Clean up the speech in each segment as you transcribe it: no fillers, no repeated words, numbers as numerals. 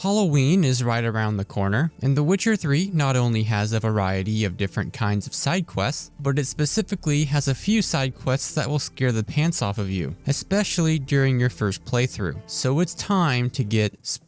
Halloween is right around the corner, and The Witcher 3 not only has a variety of different kinds of side quests, but it specifically has a few side quests that will scare the pants off of you, especially during your first playthrough. So it's time to get spooky!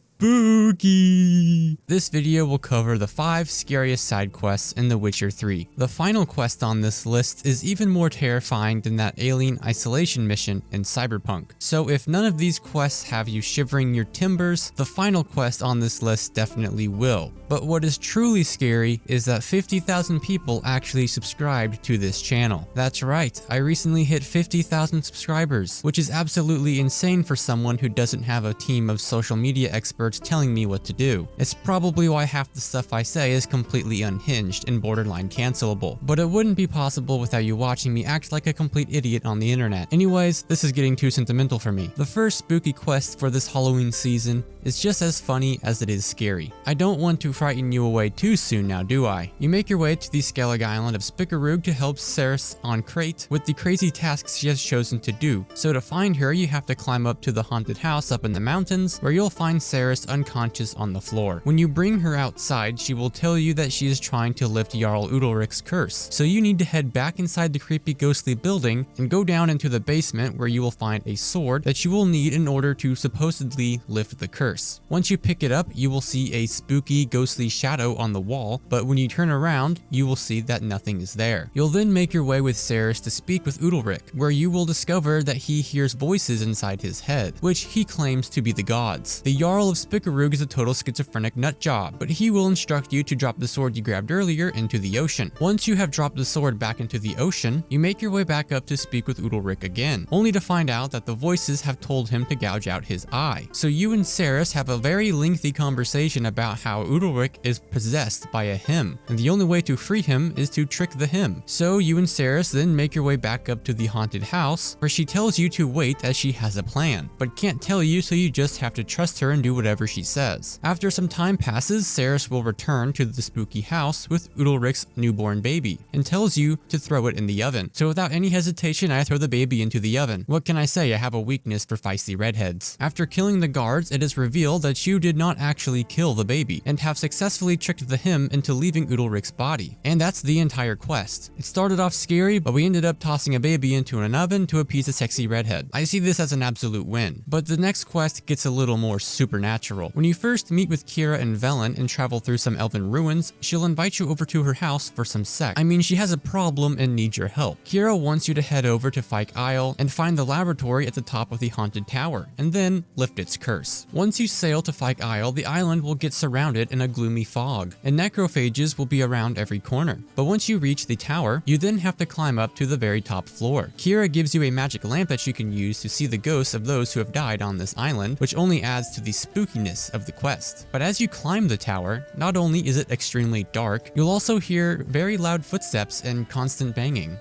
This video will cover the 5 scariest side quests in The Witcher 3. The final quest on this list is even more terrifying than that alien isolation mission in Cyberpunk. So if none of these quests have you shivering your timbers, the final quest on this list definitely will. But what is truly scary is that 50,000 people actually subscribed to this channel. That's right, I recently hit 50,000 subscribers, which is absolutely insane for someone who doesn't have a team of social media experts telling me what to do. It's probably why half the stuff I say is completely unhinged and borderline cancelable, but it wouldn't be possible without you watching me act like a complete idiot on the internet. Anyways, this is getting too sentimental for me. The first spooky quest for this Halloween season is just as funny as it is scary. I don't want to frighten you away too soon now, do I? You make your way to the Skellig island of Spickarug to help Ceres on Crate with the crazy tasks she has chosen to do. So to find her, you have to climb up to the haunted house up in the mountains, where you'll find Ceres unconscious on the floor. When you bring her outside, she will tell you that she is trying to lift Jarl Udalric's curse. So you need to head back inside the creepy ghostly building and go down into the basement, where you will find a sword that you will need in order to supposedly lift the curse. Once you pick it up, you will see a spooky ghostly shadow on the wall, but when you turn around, you will see that nothing is there. You'll then make your way with Ceres to speak with Udalric, where you will discover that he hears voices inside his head, which he claims to be the gods. The Jarl of Spickarug is a total schizophrenic nutjob, but he will instruct you to drop the sword you grabbed earlier into the ocean. Once you have dropped the sword back into the ocean, you make your way back up to speak with Udalric again, only to find out that the voices have told him to gouge out his eye. So you and Ceres have a very lengthy conversation about how Udalric is possessed by a him, and the only way to free him is to trick the him. So you and Ceres then make your way back up to the haunted house, where she tells you to wait as she has a plan, but can't tell you, so you just have to trust her and do whatever she says. After some time passes, Ceres will return to the spooky house with Udalric's newborn baby, and tells you to throw it in the oven. So without any hesitation, I throw the baby into the oven. What can I say? I have a weakness for feisty redheads. After killing the guards, it is revealed that you did not actually kill the baby, and have successfully tricked the him into leaving Udalric's body. And that's the entire quest. It started off scary, but we ended up tossing a baby into an oven to appease a sexy redhead. I see this as an absolute win. But the next quest gets a little more supernatural. When you first meet with Kira and Velen and travel through some elven ruins, she'll invite you over to her house for some sex. I mean, she has a problem and needs your help. Kira wants you to head over to Fyke Isle and find the laboratory at the top of the haunted tower, and then lift its curse. Once you sail to Fyke Isle, the island will get surrounded in a gloomy fog, and necrophages will be around every corner. But once you reach the tower, you then have to climb up to the very top floor. Kira gives you a magic lamp that you can use to see the ghosts of those who have died on this island, which only adds to the spookiness of the quest. But as you climb the tower, not only is it extremely dark, you'll also hear very loud footsteps and constant banging.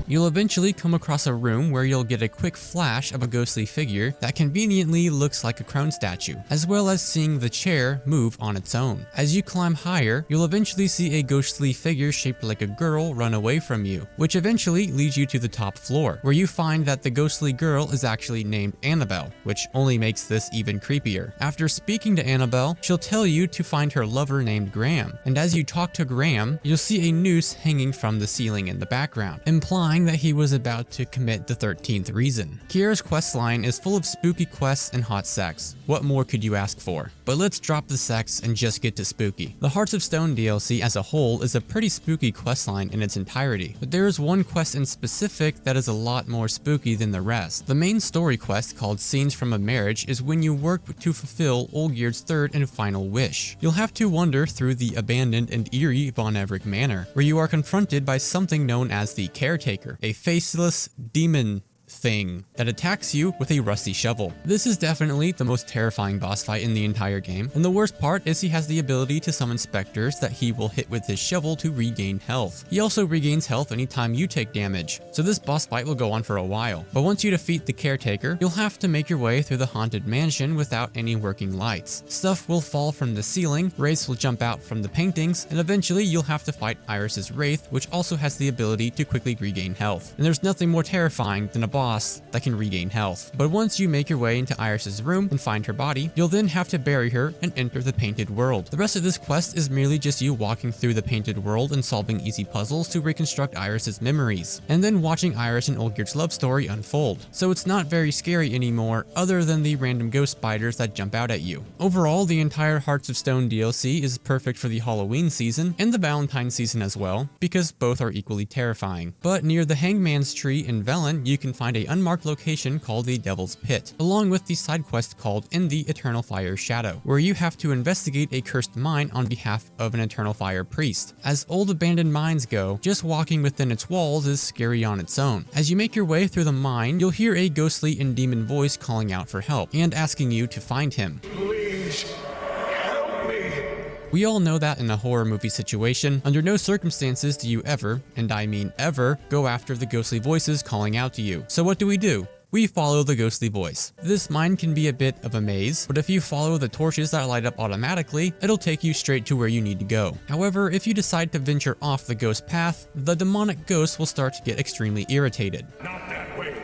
You'll eventually come across a room where you'll get a quick flash of a ghostly figure that conveniently looks like a crone statue, as well as seeing the chair move on its own. As you climb higher, you'll eventually see a ghostly figure shaped like a girl run away from you, which eventually leads you to the top floor, where you find that the ghostly girl is actually named Annabelle, which only makes this even creepier. After speaking to Annabelle, she'll tell you to find her lover named Graham, and as you talk to Graham, you'll see a noose hanging from the ceiling in the background, implying that he was about to commit the 13th reason. Kira's questline is full of spooky quests and hot sex. What more could you ask for? But let's drop the sex and just get to spooky. The Hearts of Stone DLC as a whole is a pretty spooky questline in its entirety, but there is one quest in specific that is a lot more spooky than the rest. The main story quest, called Scenes from a Marriage, is when you work to fulfill Olgierd's third and final wish. You'll have to wander through the abandoned and eerie Von Everett Manor, where you are confronted by something known as the Caretaker, a faceless demon thing that attacks you with a rusty shovel. This is definitely the most terrifying boss fight in the entire game, and the worst part is he has the ability to summon specters that he will hit with his shovel to regain health. He also regains health anytime you take damage, so this boss fight will go on for a while. But once you defeat the Caretaker, you'll have to make your way through the haunted mansion without any working lights. Stuff will fall from the ceiling, wraiths will jump out from the paintings, and eventually you'll have to fight Iris's Wraith, which also has the ability to quickly regain health. And there's nothing more terrifying than a boss boss that can regain health. But once you make your way into Iris's room and find her body, you'll then have to bury her and enter the painted world. The rest of this quest is merely just you walking through the painted world and solving easy puzzles to reconstruct Iris's memories, and then watching Iris and Olgerd's love story unfold. So it's not very scary anymore, other than the random ghost spiders that jump out at you. Overall, the entire Hearts of Stone DLC is perfect for the Halloween season and the Valentine's season as well, because both are equally terrifying. But near the Hangman's Tree in Velen, you can find an unmarked location called the Devil's Pit, along with the side quest called In the Eternal Fire Shadow, where you have to investigate a cursed mine on behalf of an Eternal Fire priest. As old abandoned mines go, just walking within its walls is scary on its own. As you make your way through the mine, you'll hear a ghostly and demon voice calling out for help and asking you to find him. Please, help me. We all know that in a horror movie situation, under no circumstances do you ever, and I mean ever, go after the ghostly voices calling out to you. So what do? We follow the ghostly voice. This mine can be a bit of a maze, but if you follow the torches that light up automatically, it'll take you straight to where you need to go. However, if you decide to venture off the ghost path, the demonic ghosts will start to get extremely irritated. Not that way.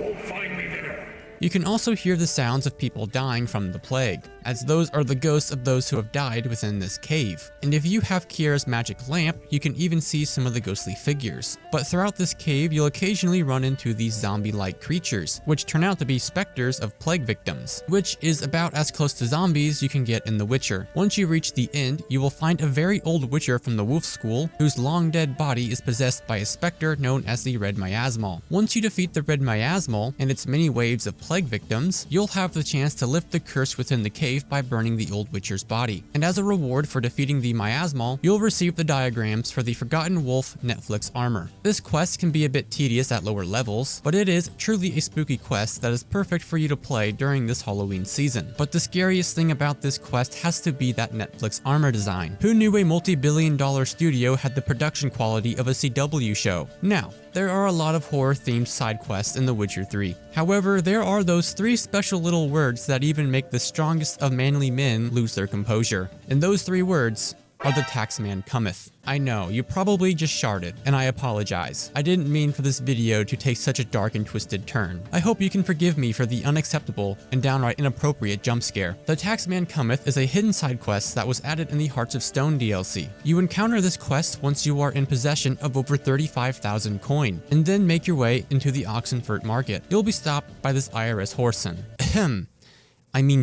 Won't find me there. You can also hear the sounds of people dying from the plague, as those are the ghosts of those who have died within this cave. And if you have Kiera's magic lamp, you can even see some of the ghostly figures. But throughout this cave, you'll occasionally run into these zombie-like creatures, which turn out to be specters of plague victims, which is about as close to zombies you can get in The Witcher. Once you reach the end, you will find a very old Witcher from the Wolf School, whose long-dead body is possessed by a specter known as the Red Miasmal. Once you defeat the Red Miasmal and its many waves of plague victims, you'll have the chance to lift the curse within the cave by burning the old Witcher's body. And as a reward for defeating the Miasmal, you'll receive the diagrams for the Forgotten Wolf Netflix armor. This quest can be a bit tedious at lower levels, but it is truly a spooky quest that is perfect for you to play during this Halloween season. But the scariest thing about this quest has to be that Netflix armor design. Who knew a multi-billion-dollar studio had the production quality of a CW show? Now, there are a lot of horror-themed side quests in The Witcher 3. However, there are those 3 special little words that even make the strongest of manly men lose their composure. And those 3 words are the taxman cometh. I know, you probably just sharted, and I apologize. I didn't mean for this video to take such a dark and twisted turn. I hope you can forgive me for the unacceptable and downright inappropriate jump scare. The Taxman Cometh is a hidden side quest that was added in the Hearts of Stone DLC. You encounter this quest once you are in possession of over 35,000 coin, and then make your way into the Oxenfurt market. You'll be stopped by this IRS horseman.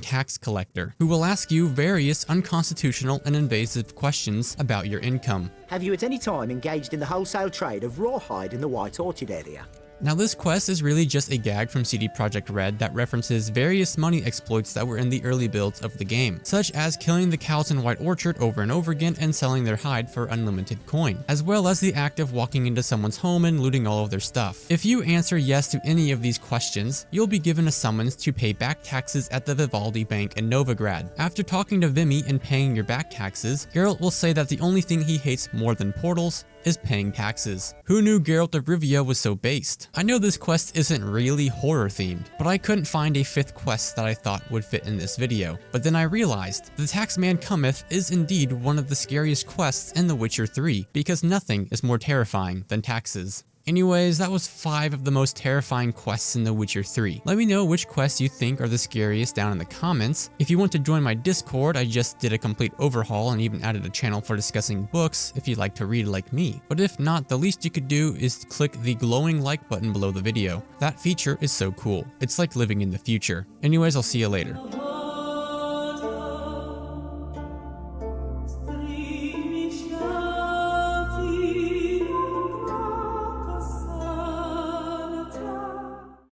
Tax collector, who will ask you various unconstitutional and invasive questions about your income. Have you at any time engaged in the wholesale trade of rawhide in the White Orchard area? Now this quest is really just a gag from CD Projekt Red that references various money exploits that were in the early builds of the game, such as killing the cows in White Orchard over and over again and selling their hide for unlimited coin, as well as the act of walking into someone's home and looting all of their stuff. If you answer yes to any of these questions, you'll be given a summons to pay back taxes at the Vivaldi Bank in Novigrad. After talking to Vimy and paying your back taxes, Geralt will say that the only thing he hates more than portals is paying taxes. Who knew Geralt of Rivia was so based? I know this quest isn't really horror themed, but I couldn't find a 5th quest that I thought would fit in this video. But then I realized the Taxman Cometh is indeed one of the scariest quests in The Witcher 3, because nothing is more terrifying than taxes. Anyways, that was 5 of the most terrifying quests in The Witcher 3. Let me know which quests you think are the scariest down in the comments. If you want to join my Discord, I just did a complete overhaul and even added a channel for discussing books if you'd like to read like me. But if not, the least you could do is click the glowing like button below the video. That feature is so cool. It's like living in the future. Anyways, I'll see you later.